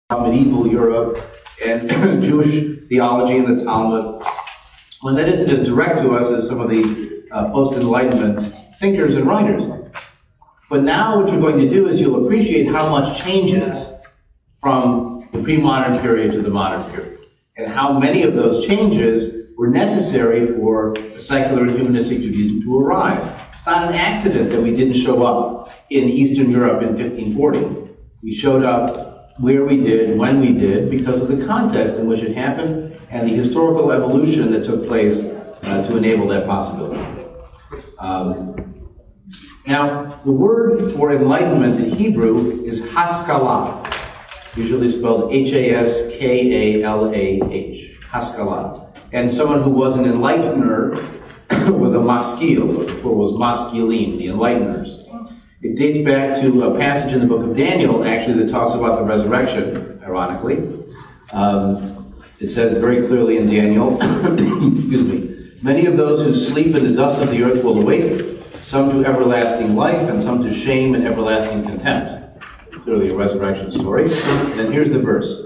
medieval Europe and Jewish theology and the Talmud, when that isn't as direct to us as some of the post-Enlightenment thinkers and writers. But now what you're going to do is you'll appreciate how much changes from the pre-modern period to the modern period, and how many of those changes were necessary for the secular and humanistic Judaism to arise. It's not an accident that we didn't show up in Eastern Europe in 1540. We showed up where we did, when we did, because of the context in which it happened and the historical evolution that took place to enable that possibility. Now, the word for enlightenment in Hebrew is Haskalah, usually spelled H-A-S-K-A-L-A-H, Haskalah. And someone who was an enlightener was a maskil, or was maskilim, the enlighteners. It dates back to a passage in the book of Daniel, actually, that talks about the resurrection, ironically. It says very clearly in Daniel, excuse me, many of those who sleep in the dust of the earth will awake, some to everlasting life, and some to shame and everlasting contempt. Clearly a resurrection story. And then here's the verse.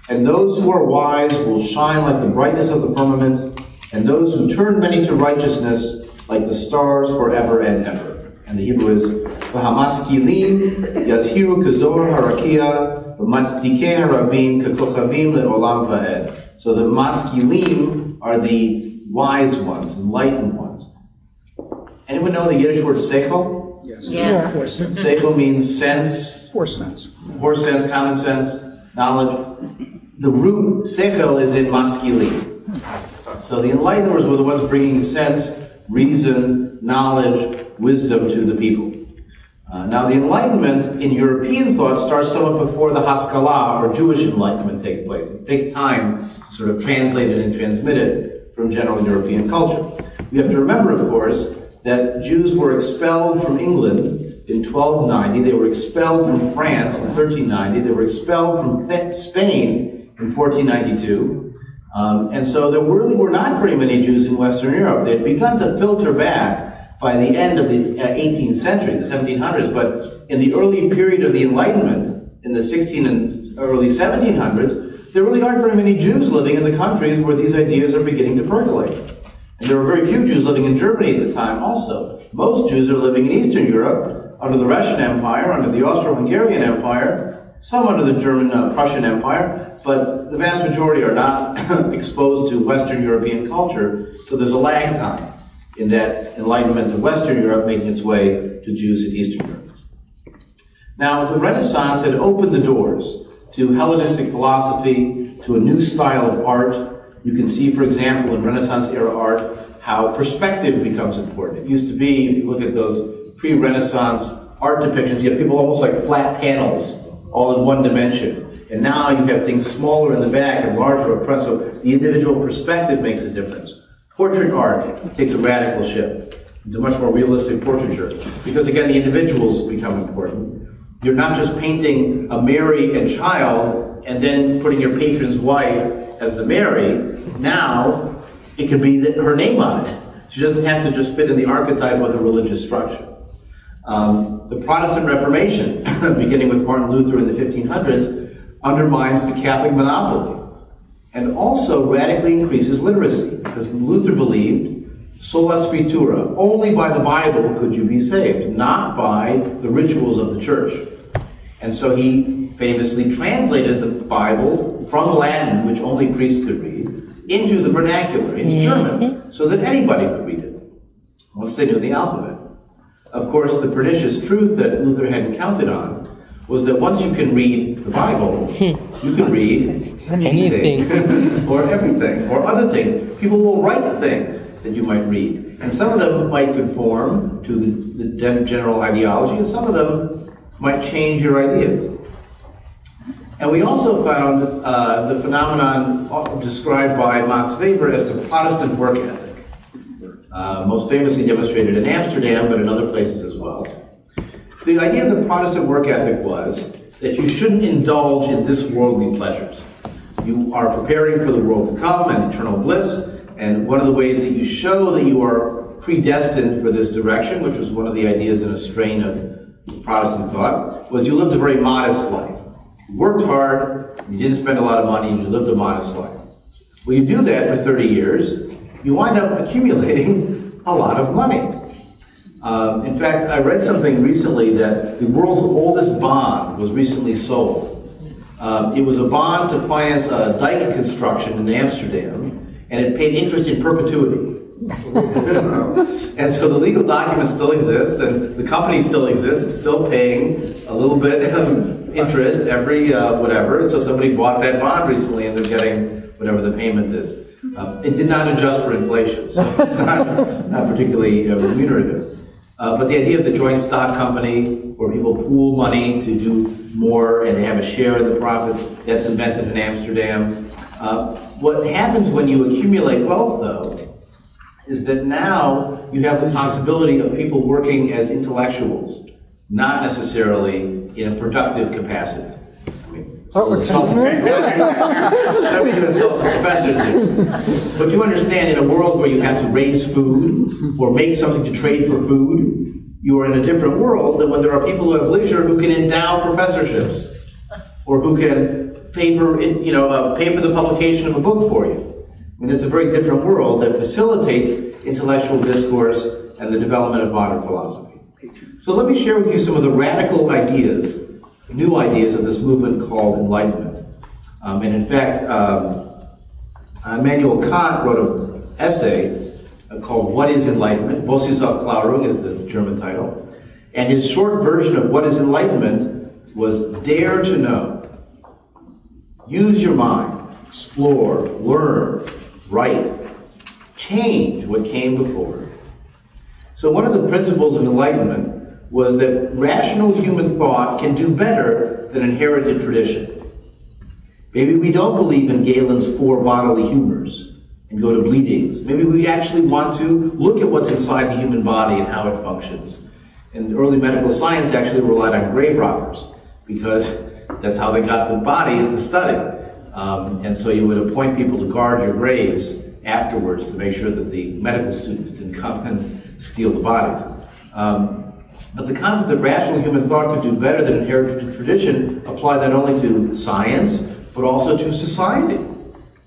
And those who are wise will shine like the brightness of the firmament, and those who turn many to righteousness like the stars forever and ever. And the Hebrew is V'hamaskilim yazhiru kazor harakia v'matzdikei haravim kakochavim le'olam va'ed. So the maskilim are the wise ones, enlightened ones. Anyone know the Yiddish word seichel? Yes. Yes. Seichel means sense. Horse sense. Horse sense, common sense, knowledge. The root seichel is in maskilim. So the enlighteners were the ones bringing sense, reason, knowledge, wisdom to the people. Now the Enlightenment in European thought starts somewhat before the Haskalah, or Jewish Enlightenment, takes place. It takes time to sort of translate it and transmit it from general European culture. We have to remember, of course, that Jews were expelled from England in 1290, they were expelled from France in 1390, they were expelled from Spain in 1492, and so there really were not very many Jews in Western Europe. They had begun to filter back by the end of the 18th century, the 1700s, but in the early period of the Enlightenment, in the 16 and early 1700s, there really aren't very many Jews living in the countries where these ideas are beginning to percolate. And there were very few Jews living in Germany at the time also. Most Jews are living in Eastern Europe, under the Russian Empire, under the Austro-Hungarian Empire, some under the German-Prussian Empire, but the vast majority are not exposed to Western European culture, so there's a lag time in that enlightenment of Western Europe making its way to Jews in Eastern Europe. Now, the Renaissance had opened the doors to Hellenistic philosophy, to a new style of art. You can see, for example, in Renaissance-era art, how perspective becomes important. It used to be, if you look at those pre-Renaissance art depictions, you have people almost like flat panels, all in one dimension. And now you have things smaller in the back and larger up front, so the individual perspective makes a difference. Portrait art takes a radical shift into much more realistic portraiture, because again, the individuals become important. You're not just painting a Mary and child and then putting your patron's wife as the Mary. Now, it could be her name on it. She doesn't have to just fit in the archetype of the religious structure. The Protestant Reformation, beginning with Martin Luther in the 1500s, undermines the Catholic monopoly and also radically increases literacy, because Luther believed sola scriptura, only by the Bible could you be saved, not by the rituals of the church. And so he famously translated the Bible from Latin, which only priests could read, into the vernacular, into German, so that anybody could read it, once they knew the alphabet. Of course, the pernicious truth that Luther hadn't counted on was that once you can read the Bible, you can read anything, or everything, or other things. People will write things that you might read, and some of them might conform to the general ideology, and some of them might change your ideas. And we also found the phenomenon described by Max Weber as the Protestant work ethic, most famously demonstrated in Amsterdam, but in other places as well. The idea of the Protestant work ethic was that you shouldn't indulge in this worldly pleasures. You are preparing for the world to come and eternal bliss, and one of the ways that you show that you are predestined for this direction, which was one of the ideas in a strain of Protestant thought, was you lived a very modest life. You worked hard, you didn't spend a lot of money, and you lived a modest life. Well, you do that for 30 years, you wind up accumulating a lot of money. In fact, I read something recently that the world's oldest bond was recently sold. It was a bond to finance a dike construction in Amsterdam, and it paid interest in perpetuity. And so the legal document still exists, and the company still exists. It's still paying a little bit of interest every whatever. And so somebody bought that bond recently, and they're getting whatever the payment is. It did not adjust for inflation, so it's not particularly remunerative. But the idea of the joint stock company, where people pool money to do more and have a share in the profit, that's invented in Amsterdam. What happens when you accumulate wealth, though, is that now you have the possibility of people working as intellectuals, not necessarily in a productive capacity. Professors do. But you understand, in a world where you have to raise food or make something to trade for food, you are in a different world than when there are people who have leisure who can endow professorships or who can pay for the publication of a book for you. I mean, it's a very different world that facilitates intellectual discourse and the development of modern philosophy. So let me share with you some of the radical ideas, new ideas of this movement called Enlightenment. And in fact, Immanuel Kant wrote an essay called What is Enlightenment? Was ist Aufklärung is the German title. And his short version of What is Enlightenment was dare to know. Use your mind, explore, learn, write, change what came before. So one of the principles of Enlightenment was that rational human thought can do better than inherited tradition. Maybe we don't believe in Galen's 4 bodily humors and go to bleedings. Maybe we actually want to look at what's inside the human body and how it functions. And early medical science actually relied on grave robbers because that's how they got the bodies to study. And so you would appoint people to guard your graves afterwards to make sure that the medical students didn't come and steal the bodies. But the concept that rational human thought could do better than inherited tradition applied not only to science, but also to society.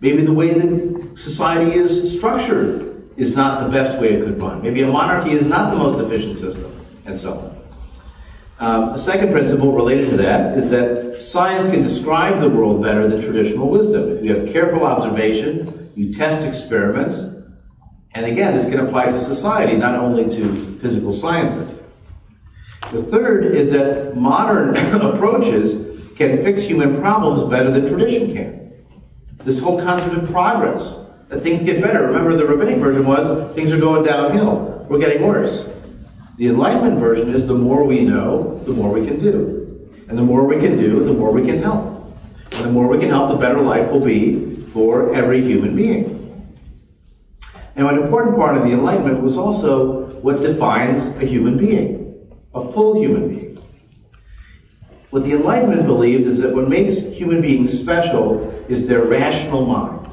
Maybe the way that society is structured is not the best way it could run. Maybe a monarchy is not the most efficient system, and so on. A second principle related to that is that science can describe the world better than traditional wisdom. If you have careful observation, you test experiments, and again, this can apply to society, not only to physical sciences. The third is that modern approaches can fix human problems better than tradition can. This whole concept of progress, that things get better. Remember, the rabbinic version was, things are going downhill. We're getting worse. The Enlightenment version is, the more we know, the more we can do. And the more we can do, the more we can help. And the more we can help, the better life will be for every human being. Now, an important part of the Enlightenment was also what defines a human being, a full human being. What the Enlightenment believed is that what makes human beings special is their rational mind.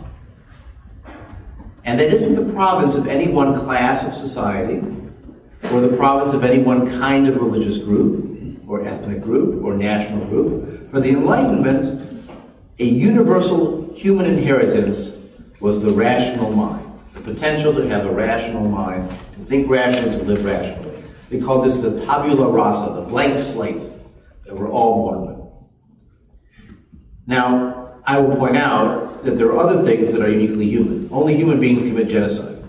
And that isn't the province of any one class of society, or the province of any one kind of religious group, or ethnic group, or national group. For the Enlightenment, a universal human inheritance was the rational mind. The potential to have a rational mind, to think rationally, to live rationally. They call this the tabula rasa, the blank slate that we're all born with. Now, I will point out that there are other things that are uniquely human. Only human beings commit genocide.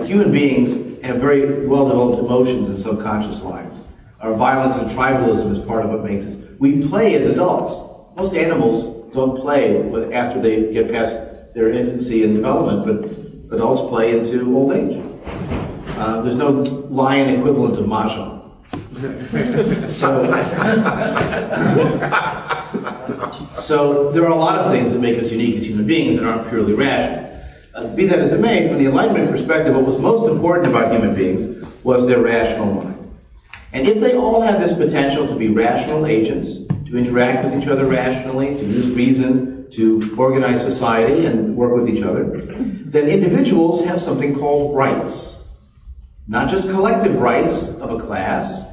Human beings have very well-developed emotions and subconscious lives. Our violence and tribalism is part of what makes us. We play as adults. Most animals don't play after they get past their infancy and development, but adults play into old age. There's no lion equivalent of Mahjong. So there are a lot of things that make us unique as human beings that aren't purely rational. Be that as it may, from the Enlightenment perspective, what was most important about human beings was their rational mind. And if they all have this potential to be rational agents, to interact with each other rationally, to use reason, to organize society and work with each other, then individuals have something called rights. Not just collective rights of a class,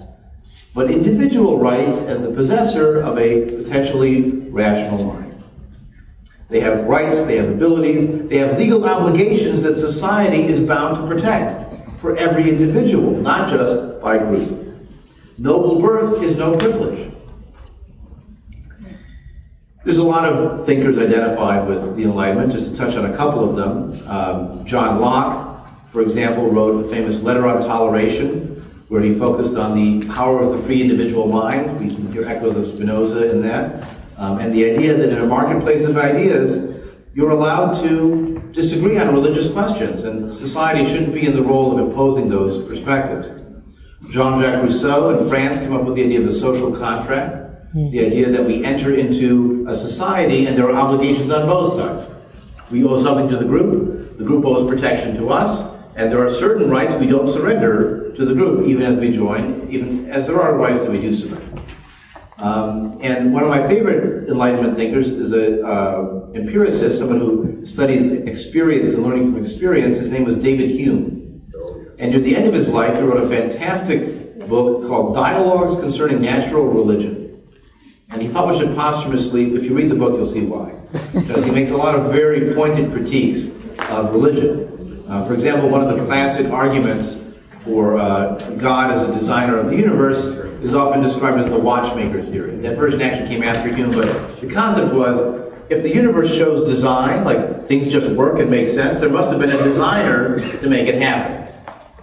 but individual rights as the possessor of a potentially rational mind. They have rights, they have abilities, they have legal obligations that society is bound to protect for every individual, not just by group. Noble birth is no privilege. There's a lot of thinkers identified with the Enlightenment, just to touch on a couple of them. John Locke, for example, wrote a famous letter on toleration, where he focused on the power of the free individual mind. We can hear echoes of Spinoza in that. And the idea that in a marketplace of ideas, you're allowed to disagree on religious questions, and society shouldn't be in the role of imposing those perspectives. Jean-Jacques Rousseau in France came up with the idea of the social contract, the idea that we enter into a society and there are obligations on both sides. We owe something to the group owes protection to us, and there are certain rights we don't surrender to the group, even as we join, even as there are rights that we do surrender. And one of my favorite Enlightenment thinkers is an empiricist, someone who studies experience and learning from experience. His name was David Hume. And near the end of his life, he wrote a fantastic book called Dialogues Concerning Natural Religion. And he published it posthumously. If you read the book, you'll see why. Because he makes a lot of very pointed critiques of religion. For example, one of the classic arguments for God as a designer of the universe is often described as the watchmaker theory. That version actually came after Hume, but the concept was, if the universe shows design, like things just work and make sense, there must have been a designer to make it happen.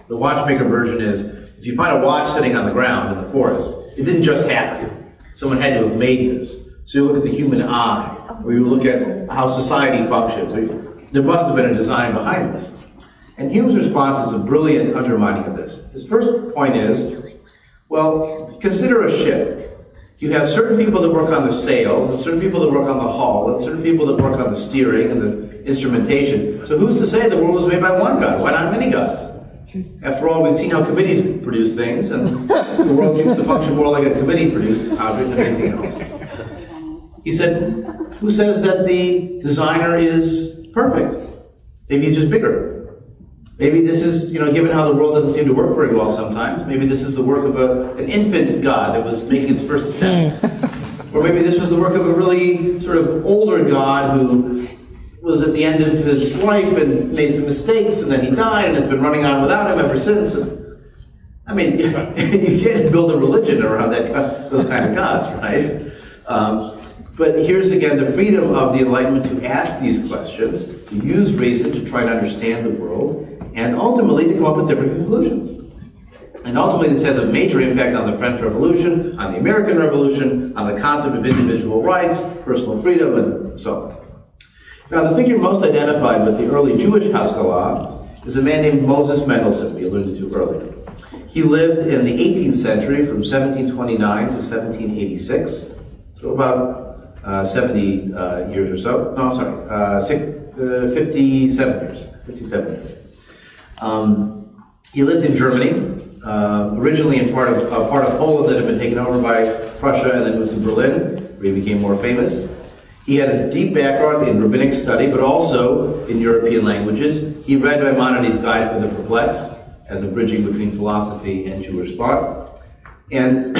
The watchmaker version is, if you find a watch sitting on the ground in the forest, it didn't just happen. Someone had to have made this. So you look at the human eye, or you look at how society functions. There must have been a design behind this. And Hume's response is a brilliant undermining of this. His first point is, well, consider a ship. You have certain people that work on the sails, and certain people that work on the hull, and certain people that work on the steering and the instrumentation. So who's to say the world was made by one God? Why not many gods? After all, we've seen how committees produce things, and the world seems to function more like a committee-produced object than anything else. He said, who says that the designer is perfect? Maybe he's just bigger. Maybe this is, given how the world doesn't seem to work very well sometimes, maybe this is the work of an infant God that was making its first attempt. Or maybe this was the work of a really sort of older God who was at the end of his life and made some mistakes, and then he died, and has been running on without him ever since. I mean, you can't build a religion around those kind of gods, right? But here's again the freedom of the Enlightenment to ask these questions, to use reason to try to understand the world, and ultimately to come up with different conclusions. And ultimately this has a major impact on the French Revolution, on the American Revolution, on the concept of individual rights, personal freedom, and so on. Now, the figure most identified with the early Jewish Haskalah is a man named Moses Mendelsohn, we alluded to earlier. He lived in the 18th century from 1729 to 1786, so about 70 years or so. No, I'm sorry, 57 years. 57 years. He lived in Germany, originally in part of Poland that had been taken over by Prussia, and then moved to Berlin, where he became more famous. He had a deep background in rabbinic study, but also in European languages. He read Maimonides' Guide for the Perplexed as a bridging between philosophy and Jewish thought. And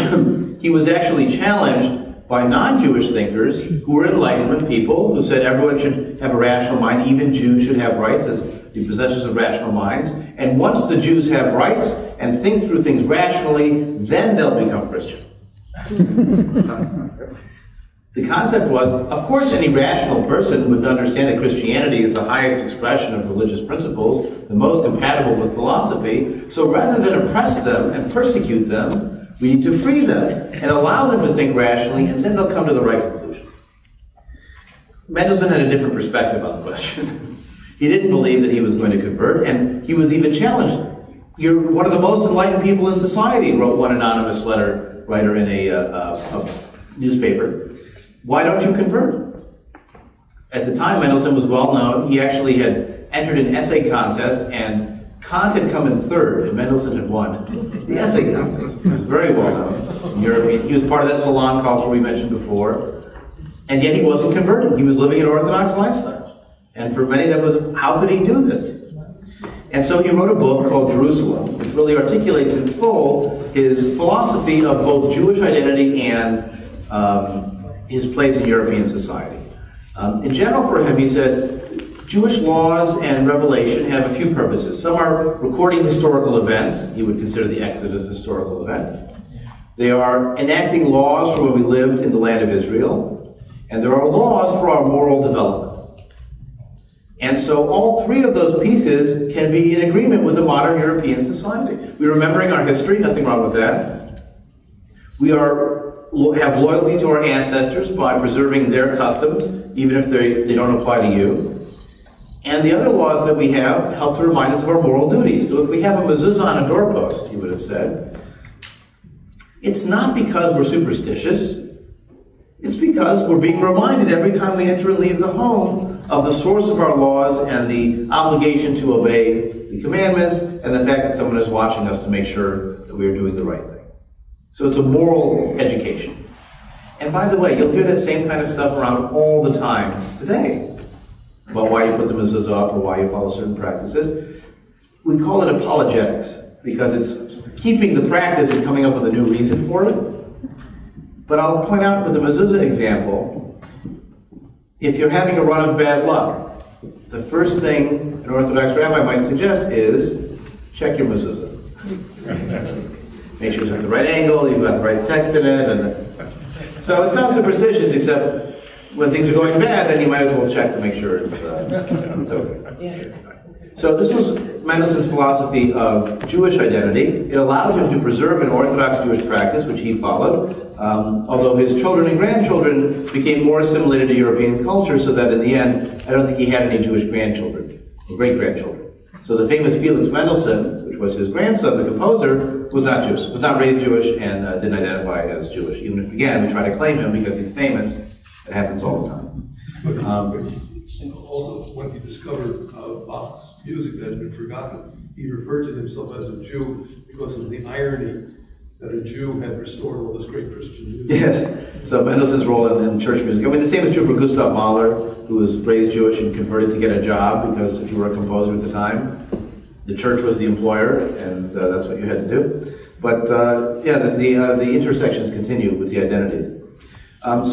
he was actually challenged by non-Jewish thinkers who were Enlightenment people who said everyone should have a rational mind, even Jews should have rights as the possessors of rational minds. And once the Jews have rights and think through things rationally, then they'll become Christian. The concept was, of course, any rational person would understand that Christianity is the highest expression of religious principles, the most compatible with philosophy. So rather than oppress them and persecute them, we need to free them and allow them to think rationally, and then they'll come to the right conclusion. Mendelsohn had a different perspective on the question. He didn't believe that he was going to convert, and he was even challenged. You're one of the most enlightened people in society, wrote one anonymous writer in a newspaper. Why don't you convert? At the time, Mendelsohn was well known. He actually had entered an essay contest, and Kant had come in third, and Mendelsohn had won the essay contest. He was very well known in Europe. He was part of that salon culture we mentioned before, and yet he wasn't converted. He was living an Orthodox lifestyle. And for many, that was, how could he do this? And so he wrote a book called Jerusalem, which really articulates in full his philosophy of both Jewish identity and his place in European society. In general for him, he said, Jewish laws and revelation have a few purposes. Some are recording historical events. He would consider the Exodus a historical event. They are enacting laws for when we lived in the land of Israel. And there are laws for our moral development. And so all three of those pieces can be in agreement with the modern European society. We're remembering our history, nothing wrong with that. We have loyalty to our ancestors by preserving their customs, even if they don't apply to you. And the other laws that we have help to remind us of our moral duties. So if we have a mezuzah on a doorpost, he would have said, it's not because we're superstitious. It's because we're being reminded every time we enter and leave the home of the source of our laws and the obligation to obey the commandments and the fact that someone is watching us to make sure that we are doing the right thing. So it's a moral education. And by the way, you'll hear that same kind of stuff around all the time today about why you put the mezuzah up or why you follow certain practices. We call it apologetics because it's keeping the practice and coming up with a new reason for it. But I'll point out with the mezuzah example, if you're having a run of bad luck, the first thing an Orthodox rabbi might suggest is check your mezuzah. Make sure it's at the right angle, you've got the right text in it. So it's not superstitious, except when things are going bad, then you might as well check to make sure it's okay. So this was Mendelssohn's philosophy of Jewish identity. It allowed him to preserve an Orthodox Jewish practice, which he followed, although his children and grandchildren became more assimilated to European culture, so that in the end, I don't think he had any Jewish grandchildren, or great-grandchildren. So the famous Felix Mendelsohn, which was his grandson, the composer, was not Jewish, was not raised Jewish, and didn't identify as Jewish. Even if, again, we try to claim him because he's famous, it happens all the time. Also, when he discovered Bach's music that had been forgotten, he referred to himself as a Jew because of the irony that a Jew had restored all this great Christian music. Yes, so Mendelssohn's role in church music. I mean, the same is true for Gustav Mahler, who was raised Jewish and converted to get a job because if you were a composer at the time, the church was the employer, and that's what you had to do. But yeah, the intersections continue with the identities.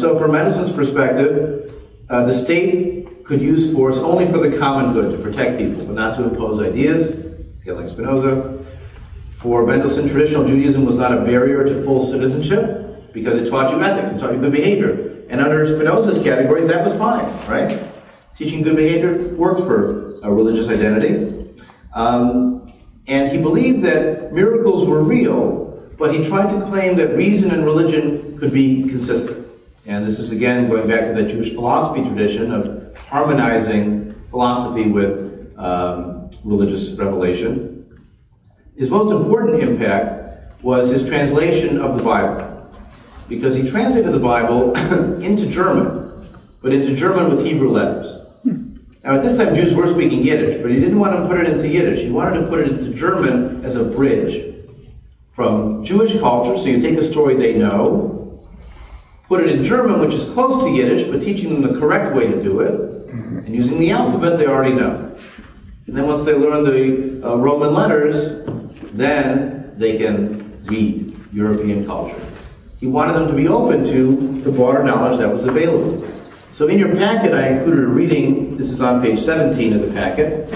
So from Mendelssohn's perspective, the state could use force only for the common good, to protect people, but not to impose ideas, again, like Spinoza. For Mendelssohn, traditional Judaism was not a barrier to full citizenship because it taught you ethics, it taught you good behavior. And under Spinoza's categories, that was fine, right? Teaching good behavior worked for a religious identity. And he believed that miracles were real, but he tried to claim that reason and religion could be consistent. And this is, again, going back to the Jewish philosophy tradition of harmonizing philosophy with religious revelation. His most important impact was his translation of the Bible, because he translated the Bible into German, but into German with Hebrew letters. Now, at this time, Jews were speaking Yiddish, but he didn't want to put it into Yiddish. He wanted to put it into German as a bridge from Jewish culture, so you take a story they know, put it in German, which is close to Yiddish, but teaching them the correct way to do it, and using the alphabet they already know. And then once they learn the Roman letters, then they can read European culture. He wanted them to be open to the broader knowledge that was available. So in your packet, I included a reading, this is on page 17 of the packet,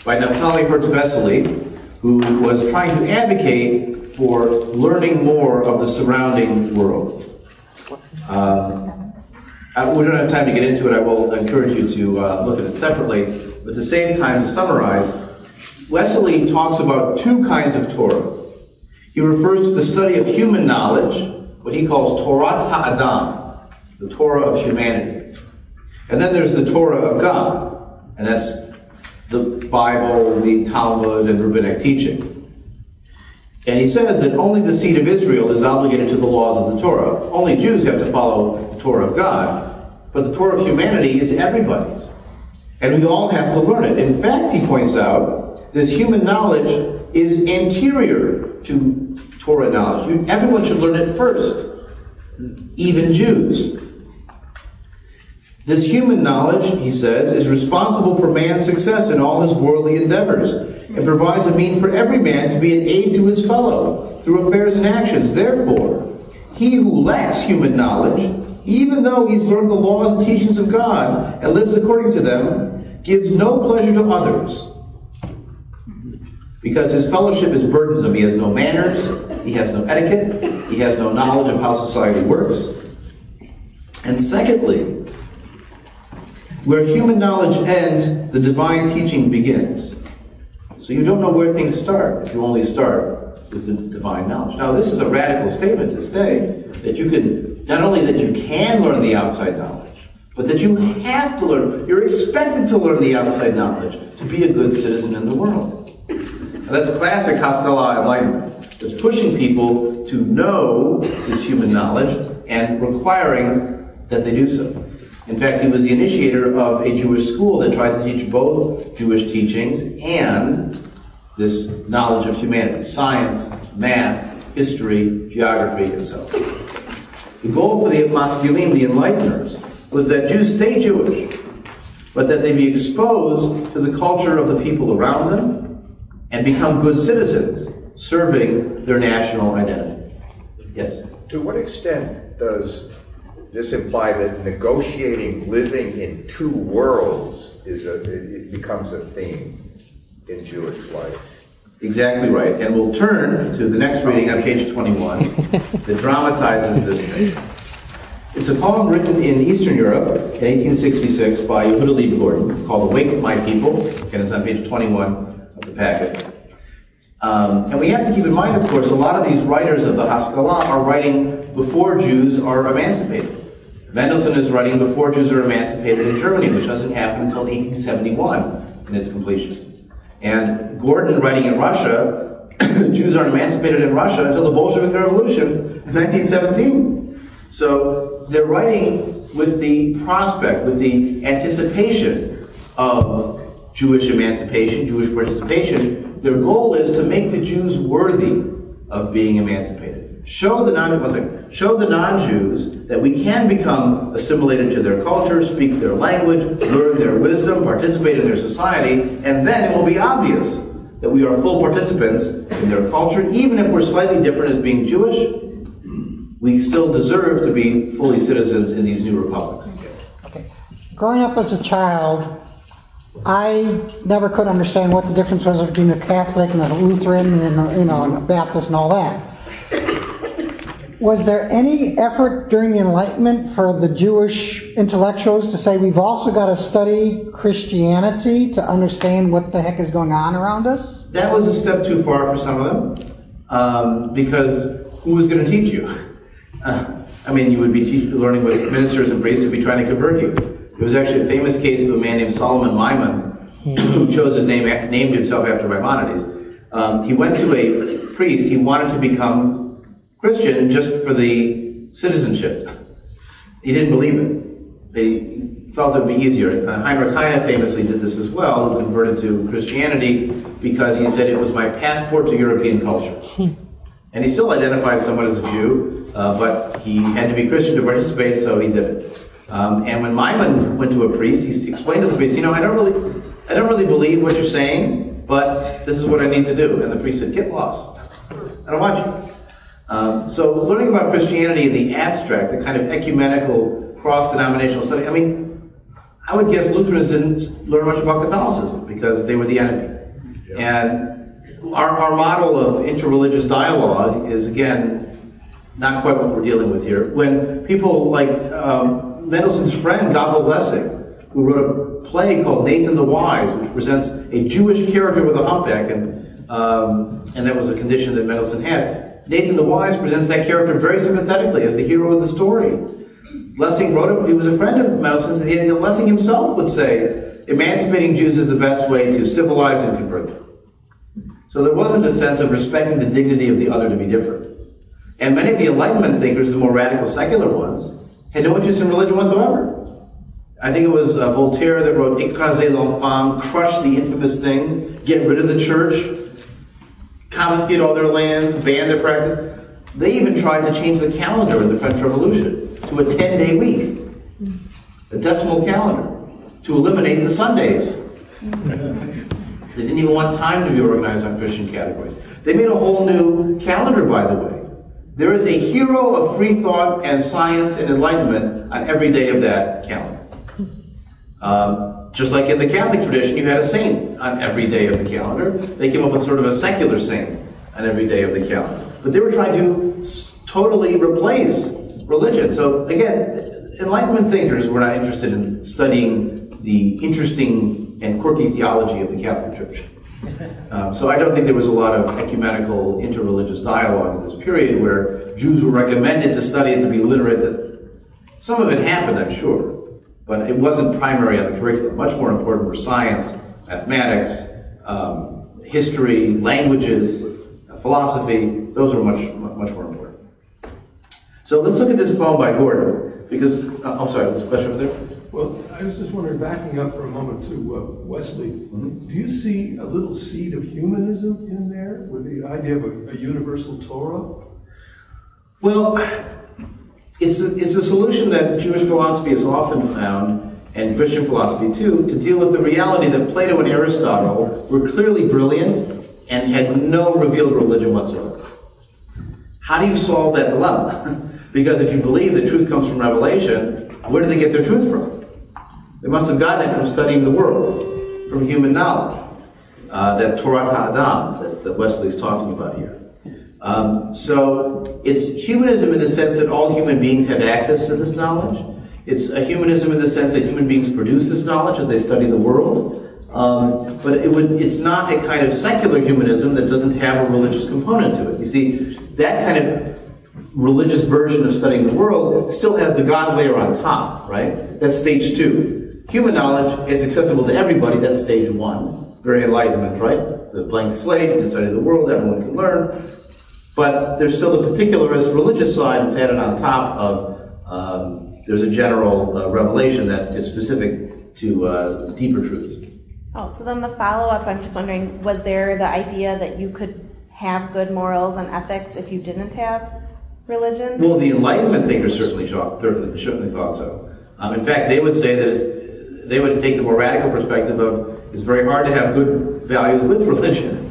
by Naftali Hertzvesely, who was trying to advocate for learning more of the surrounding world. We don't have time to get into it. I will encourage you to look at it separately. But to save time, to summarize, Wesley talks about two kinds of Torah. He refers to the study of human knowledge, what he calls Torat Ha'adam, the Torah of humanity. And then there's the Torah of God, and that's the Bible, the Talmud, and rabbinic teachings. And he says that only the seed of Israel is obligated to the laws of the Torah. Only Jews have to follow the Torah of God, but the Torah of humanity is everybody's. And we all have to learn it. In fact, he points out, this human knowledge is anterior to Torah knowledge. Everyone should learn it first, even Jews. This human knowledge, he says, is responsible for man's success in all his worldly endeavors, and provides a mean for every man to be an aid to his fellow through affairs and actions. Therefore, he who lacks human knowledge, even though he's learned the laws and teachings of God and lives according to them, gives no pleasure to others, because his fellowship is burdensome. He has no manners, he has no etiquette, he has no knowledge of how society works. And secondly, where human knowledge ends, the divine teaching begins. So you don't know where things start if you only start with the divine knowledge. Now, this is a radical statement to say that you can, not only that you can learn the outside knowledge, but that you have to learn, you're expected to learn the outside knowledge to be a good citizen in the world. Now, that's classic Haskalah Enlightenment. It's pushing people to know this human knowledge and requiring that they do so. In fact, he was the initiator of a Jewish school that tried to teach both Jewish teachings and this knowledge of humanity, science, math, history, geography, and so on. The goal for the Masculine, the Enlighteners, was that Jews stay Jewish, but that they be exposed to the culture of the people around them and become good citizens, serving their national identity. Yes? To what extent does this imply that negotiating living in two worlds it becomes a theme in Jewish life? Exactly right. And we'll turn to the next reading on page 21 that dramatizes this thing. It's a poem written in Eastern Europe in 1866 by Yehuda Leib Gordon called Awake My People, and it's on page 21 of the packet. And we have to keep in mind, of course, a lot of these writers of the Haskalah are writing before Jews are emancipated. Mendelsohn is writing before Jews are emancipated in Germany, which doesn't happen until 1871 in its completion. And Gordon, writing in Russia, Jews aren't emancipated in Russia until the Bolshevik Revolution in 1917. So they're writing with the prospect, with the anticipation of Jewish emancipation, Jewish participation. Their goal is to make the Jews worthy of being emancipated. Show the non-Jews that we can become assimilated to their culture, speak their language, learn their wisdom, participate in their society, and then it will be obvious that we are full participants in their culture. Even if we're slightly different as being Jewish, we still deserve to be fully citizens in these new republics. Okay. Growing up as a child, I never could understand what the difference was between a Catholic and a Lutheran and a Baptist and all that. Was there any effort during the Enlightenment for the Jewish intellectuals to say we've also got to study Christianity to understand what the heck is going on around us? That was a step too far for some of them, because who was going to teach you? You would be learning with ministers and priests who would be trying to convert you. There was actually a famous case of a man named Solomon Maimon, who chose his name, named himself after Maimonides. He went to a priest. He wanted to become Christian just for the citizenship. He didn't believe it. He felt it would be easier. Heinrich Heine famously did this as well, who converted to Christianity because he said it was my passport to European culture. And he still identified somewhat as a Jew, but he had to be Christian to participate, so he did it. And when Maimon went to a priest, he explained to the priest, I don't really believe what you're saying, but this is what I need to do. And the priest said, get lost. I don't want you. So learning about Christianity in the abstract, the kind of ecumenical, cross-denominational study, I would guess Lutherans didn't learn much about Catholicism because they were the enemy. Yeah. And our model of interreligious dialogue is, again, not quite what we're dealing with here. When people like Mendelssohn's friend, Gottlob Lessing, who wrote a play called Nathan the Wise, which presents a Jewish character with a humpback, and that was a condition that Mendelsohn had. Nathan the Wise presents that character very sympathetically as the hero of the story. Lessing wrote it. He was a friend of Mendelssohn's, and Lessing himself would say, emancipating Jews is the best way to civilize and convert them. So there wasn't a sense of respecting the dignity of the other to be different. And many of the Enlightenment thinkers, the more radical secular ones, had no interest in religion whatsoever. I think it was Voltaire that wrote, "Écraser l'enfant," crush the infamous thing, get rid of the church, confiscate all their lands, ban their practice. They even tried to change the calendar in the French Revolution to a 10-day week. a decimal calendar to eliminate the Sundays. They didn't even want time to be organized on Christian categories. They made a whole new calendar, by the way. There is a hero of free thought and science and enlightenment on every day of that calendar. Just like in the Catholic tradition, you had a saint on every day of the calendar. They came up with sort of a secular saint on every day of the calendar. But they were trying to totally replace religion. So again, Enlightenment thinkers were not interested in studying the interesting and quirky theology of the Catholic Church. So I don't think there was a lot of ecumenical, interreligious dialogue in this period where Jews were recommended to study it to be literate. Some of it happened, I'm sure. But it wasn't primary on the curriculum. Much more important were science, mathematics, history, languages, philosophy. Those were much more important. So let's look at this poem by Gordon, because, I'm sorry, there's a question over there? Well, I was just wondering, backing up for a moment to Wesley, do you see a little seed of humanism in there with the idea of a universal Torah? Well, it's a solution that Jewish philosophy has often found, and Christian philosophy too, to deal with the reality that Plato and Aristotle were clearly brilliant and had no revealed religion whatsoever. How do you solve that dilemma? Because if you believe that truth comes from revelation, where do they get their truth from? They must have gotten it from studying the world, from human knowledge, that Torah Ha'adam that Wesley's talking about here. So it's humanism in the sense that all human beings have access to this knowledge. It's a humanism in the sense that human beings produce this knowledge as they study the world. But it's not a kind of secular humanism that doesn't have a religious component to it. You see, that kind of religious version of studying the world still has the God layer on top, right? That's stage 2. Human knowledge is accessible to everybody. That's stage 1. Very Enlightenment, right? The blank slate, you can study the world, everyone can learn. But there's still the particularist religious side that's added on top of, there's a general revelation that is specific to deeper truths. Oh, so then the follow-up, I'm just wondering, was there the idea that you could have good morals and ethics if you didn't have religion? Well, the Enlightenment thinkers certainly thought so. In fact, they would say that they would take the more radical perspective of it's very hard to have good values with religion.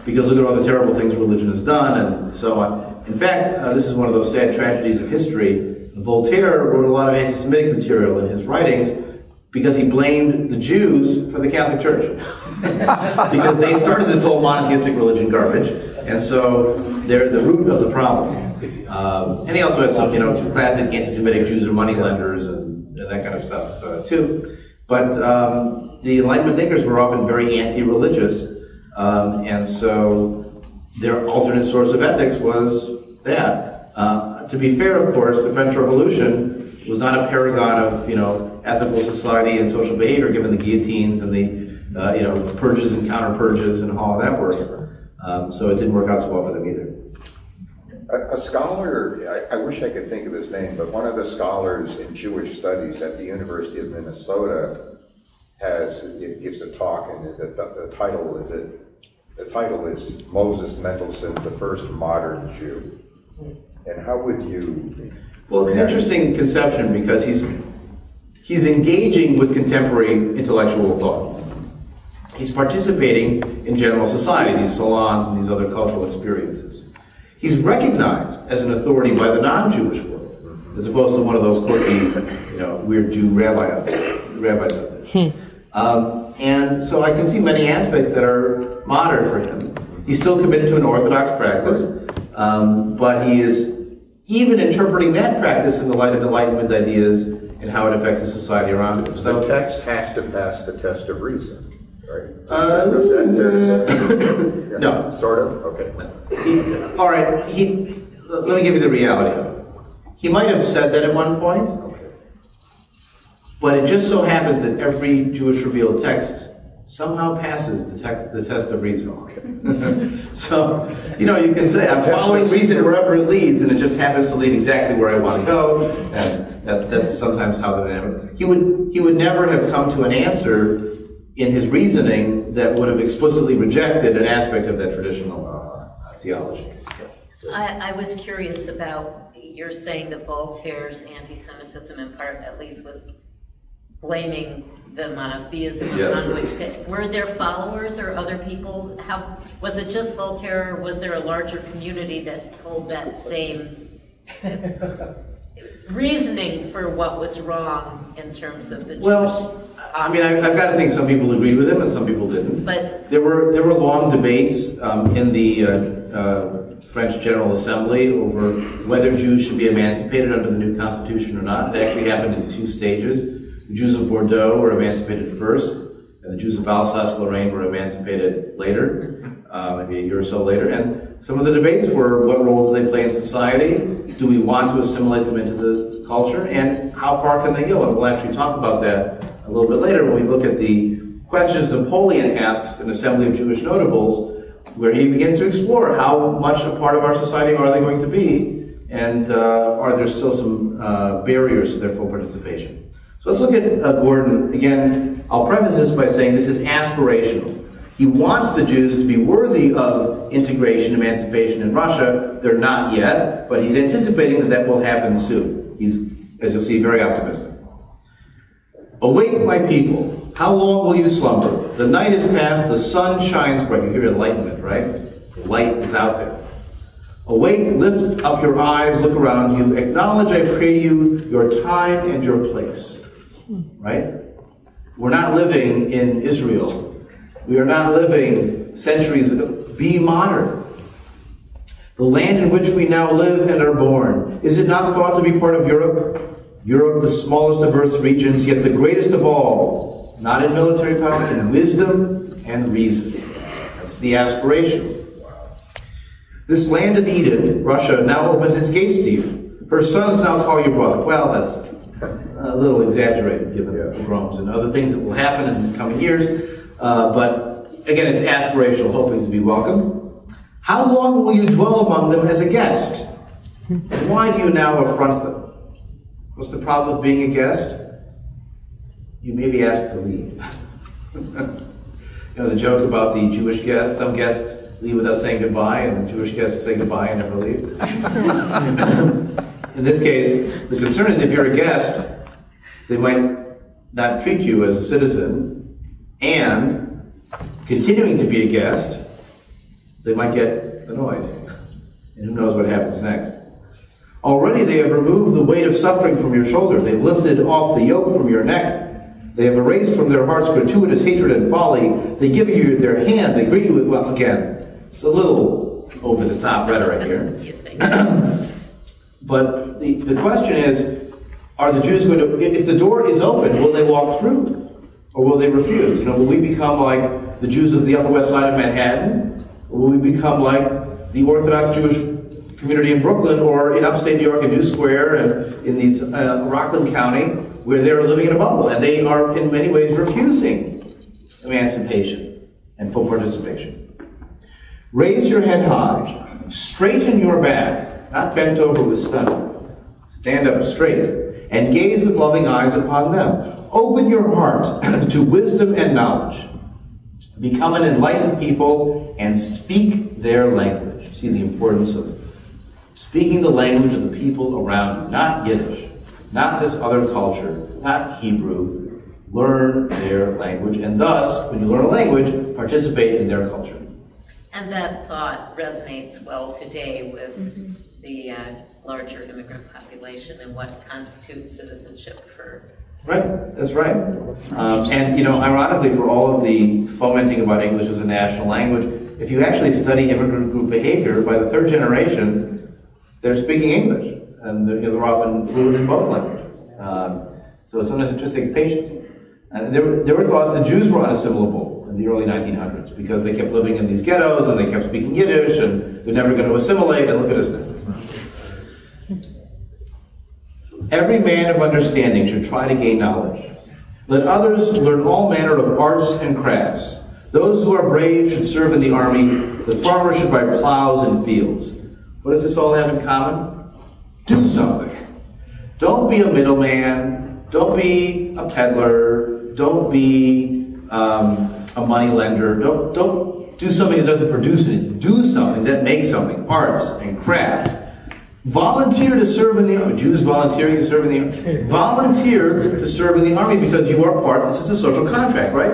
Because look at all the terrible things religion has done and so on. In fact, this is one of those sad tragedies of history. Voltaire wrote a lot of anti-Semitic material in his writings because he blamed the Jews for the Catholic Church. Because they started this whole monotheistic religion garbage, and so they're the root of the problem. And he also had some, classic anti-Semitic Jews are moneylenders and that kind of stuff too. But the Enlightenment thinkers were often very anti-religious. And so their alternate source of ethics was that. To be fair, of course, the French Revolution was not a paragon of, ethical society and social behavior, given the guillotines and the, purges and counter-purges and all of that work. So it didn't work out so well for them either. A scholar, I wish I could think of his name, but one of the scholars in Jewish studies at the University of Minnesota gives a talk, and the title is Moses Mendelsohn, the First Modern Jew. And how would you? Well, it's an interesting conception because he's engaging with contemporary intellectual thought. He's participating in general society, these salons and these other cultural experiences. He's recognized as an authority by the non-Jewish world, as opposed to one of those quirky, weird Jew rabbis out there. And so I can see many aspects that are modern for him. He's still committed to an Orthodox practice, but he is even interpreting that practice in the light of Enlightenment ideas and how it affects the society around him. The text has to pass the test of reason, right? No. Sort of? Okay. All right, let me give you the reality of it. He might have said that at one point, but it just so happens that every Jewish revealed text somehow passes the test of reason. So, you can say, I'm following reason wherever it leads, and it just happens to lead exactly where I want to go, and that's sometimes how the dynamic. He would never have come to an answer in his reasoning that would have explicitly rejected an aspect of that traditional theology. I was curious about, you're saying that Voltaire's anti-Semitism in part at least was blaming the monotheism Yes. on which, were there followers or other people? How, was it just Voltaire, or was there a larger community that held that same reasoning for what was wrong in terms of the Jewish? Well, I mean, I've got to think some people agreed with him and some people didn't. But There were long debates in the French General Assembly over whether Jews should be emancipated under the new constitution or not. It actually happened in 2 stages. The Jews of Bordeaux were emancipated first, and the Jews of Alsace-Lorraine were emancipated later, maybe a year or so later. And some of the debates were, what role do they play in society? Do we want to assimilate them into the culture? And how far can they go? And we'll actually talk about that a little bit later when we look at the questions Napoleon asks an assembly of Jewish notables, where he begins to explore how much a part of our society are they going to be, and are there still some barriers to their full participation. So let's look at Gordon. Again, I'll preface this by saying this is aspirational. He wants the Jews to be worthy of integration, emancipation in Russia. They're not yet, but he's anticipating that that will happen soon. He's, as you'll see, very optimistic. Awake, my people. How long will you slumber? The night is past, the sun shines bright. You hear enlightenment, right? The light is out there. Awake, lift up your eyes, look around you. Acknowledge, I pray you, your time and your place. Right? We're not living in Israel. We are not living centuries ago. Be modern. The land in which we now live and are born, is it not thought to be part of Europe? Europe, the smallest of Earth's regions, yet the greatest of all, not in military power, in wisdom and reason. That's the aspiration. This land of Eden, Russia, now opens its gates to you. Her sons now call you brother. Well, that's a little exaggerated given the pogroms and other things that will happen in the coming years. But again, it's aspirational, hoping to be welcome. How long will you dwell among them as a guest? Why do you now affront them? What's the problem with being a guest? You may be asked to leave. You know the joke about the Jewish guests? Some guests leave without saying goodbye, and the Jewish guests say goodbye and never leave. In this case, the concern is if you're a guest, they might not treat you as a citizen, and continuing to be a guest, they might get annoyed. And who knows what happens next. Already they have removed the weight of suffering from your shoulder. They've lifted off the yoke from your neck. They have erased from their hearts gratuitous hatred and folly. They give you their hand. They greet you with, well, again, it's a little over-the-top rhetoric here. But the question is, are the Jews going to, if the door is open, will they walk through? Or will they refuse? You know, will we become like the Jews of the Upper West Side of Manhattan? Or will we become like the Orthodox Jewish community in Brooklyn or in upstate New York in New Square and in these Rockland County, where they're living in a bubble? And they are in many ways refusing emancipation and full participation. Raise your head high, straighten your back, not bent over with study. Stand up straight and gaze with loving eyes upon them. Open your heart to wisdom and knowledge. Become an enlightened people and speak their language. See the importance of speaking the language of the people around you, not Yiddish, not this other culture, not Hebrew. Learn their language, and thus, when you learn a language, participate in their culture. And that thought resonates well today with the larger immigrant population and what constitutes citizenship for. Right, that's right. And, you know, ironically, for all of the fomenting about English as a national language, if you actually study immigrant group behavior, by the third generation, they're speaking English. And they're often fluent in both languages. So sometimes it just takes patience. And there were thoughts that Jews were unassimilable in the early 1900s because they kept living in these ghettos and they kept speaking Yiddish and they're never going to assimilate, and look at us now. Every man of understanding should try to gain knowledge. Let others learn all manner of arts and crafts. Those who are brave should serve in the army. The farmer should buy plows and fields. What does this all have in common? Do something. Don't be a middleman. Don't be a peddler. Don't be a money lender. Don't do something that doesn't produce anything. Do something. something that makes something, arts and crafts. Volunteer to serve in the army. Jews volunteering to serve in the army. Volunteer to serve in the army because you are part. This is a social contract, right?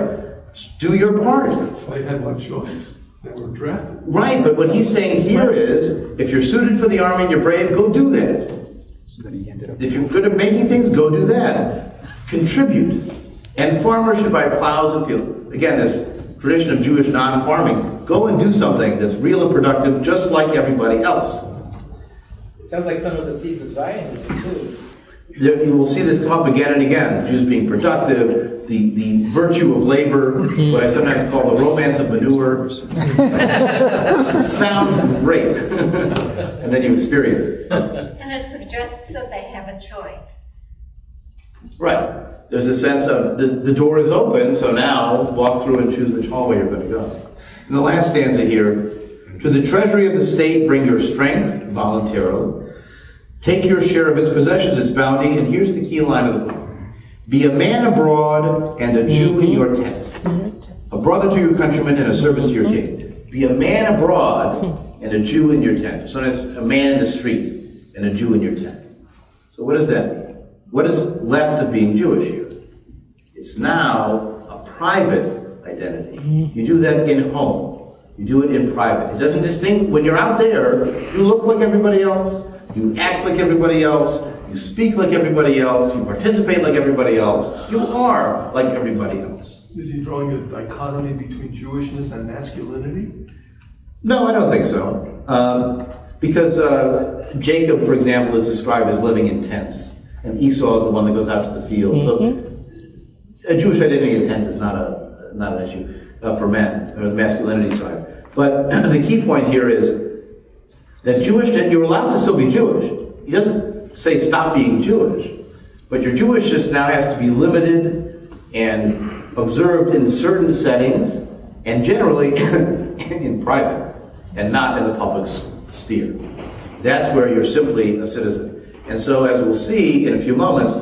Do your part. They had one choice. They were drafted. Right, but what he's saying here is, if you're suited for the army and you're brave, go do that. If you're good at making things, go do that. Contribute. And farmers should buy plows and fields. Again, this tradition of Jewish non-farming. Go and do something that's real and productive, just like everybody else. It sounds like some of the seeds of Zionism, too. You will see this come up again and again. Jews being productive, the virtue of labor, what I sometimes call the romance of manure. It sounds great. And then you experience it. And it suggests that they have a choice. Right. There's a sense of the door is open, so now walk through and choose which hallway you're going to go. And the last stanza here, to the treasury of the state bring your strength, voluntarily. Take your share of its possessions, its bounty, and here's the key line of the poem. Be a man abroad and a Jew in your tent, a brother to your countrymen and a servant to your king. Be a man abroad and a Jew in your tent. Sometimes a man in the street and a Jew in your tent. So what does that mean? What is left of being Jewish here? It's now a private identity. You do that in home. You do it in private. It doesn't distinct. When you're out there, you look like everybody else. You act like everybody else. You speak like everybody else. You participate like everybody else. You are like everybody else. Is he drawing a dichotomy between Jewishness and masculinity? No, I don't think so. Because Jacob, for example, is described as living in tents. And Esau is the one that goes out to the field. So a Jewish identity in a tent is not an issue for men, or the masculinity side. But the key point here is that you're allowed to still be Jewish. He doesn't say stop being Jewish. But your Jewishness now has to be limited and observed in certain settings, and generally in private, and not in the public sphere. That's where you're simply a citizen. And so, as we'll see in a few moments,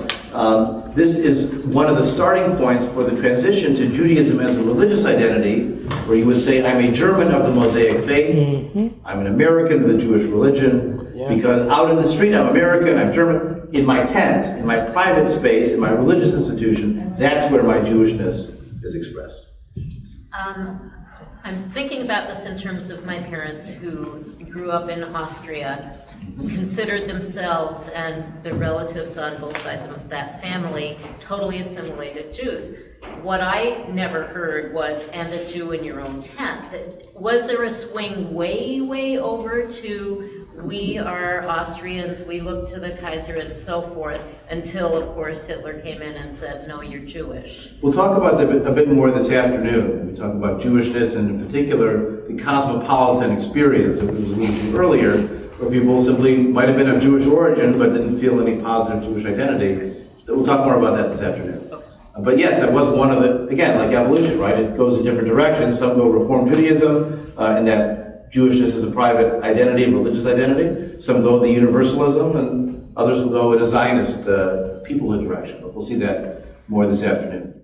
this is one of the starting points for the transition to Judaism as a religious identity, where you would say, I'm a German of the Mosaic faith, I'm an American of the Jewish religion, because out in the street I'm American, I'm German. In my tent, in my private space, in my religious institution, that's where my Jewishness is expressed. I'm thinking about this in terms of my parents who grew up in Austria, considered themselves and their relatives on both sides of that family totally assimilated Jews. What I never heard was, and a Jew in your own tent. Was there a swing way over to, we are Austrians, we look to the Kaiser and so forth, until, of course, Hitler came in and said, no, you're Jewish? We'll talk about that a bit more this afternoon. We talk about Jewishness, and in particular, the cosmopolitan experience that we were alluding to earlier, where people simply might have been of Jewish origin, but didn't feel any positive Jewish identity. We'll talk more about that this afternoon. But yes, that was one of the, again, like evolution, right? It goes in different directions. Some go Reform Judaism, and that Jewishness is a private identity, religious identity. Some go the universalism, and others will go in a Zionist peoplehood direction. But we'll see that more this afternoon.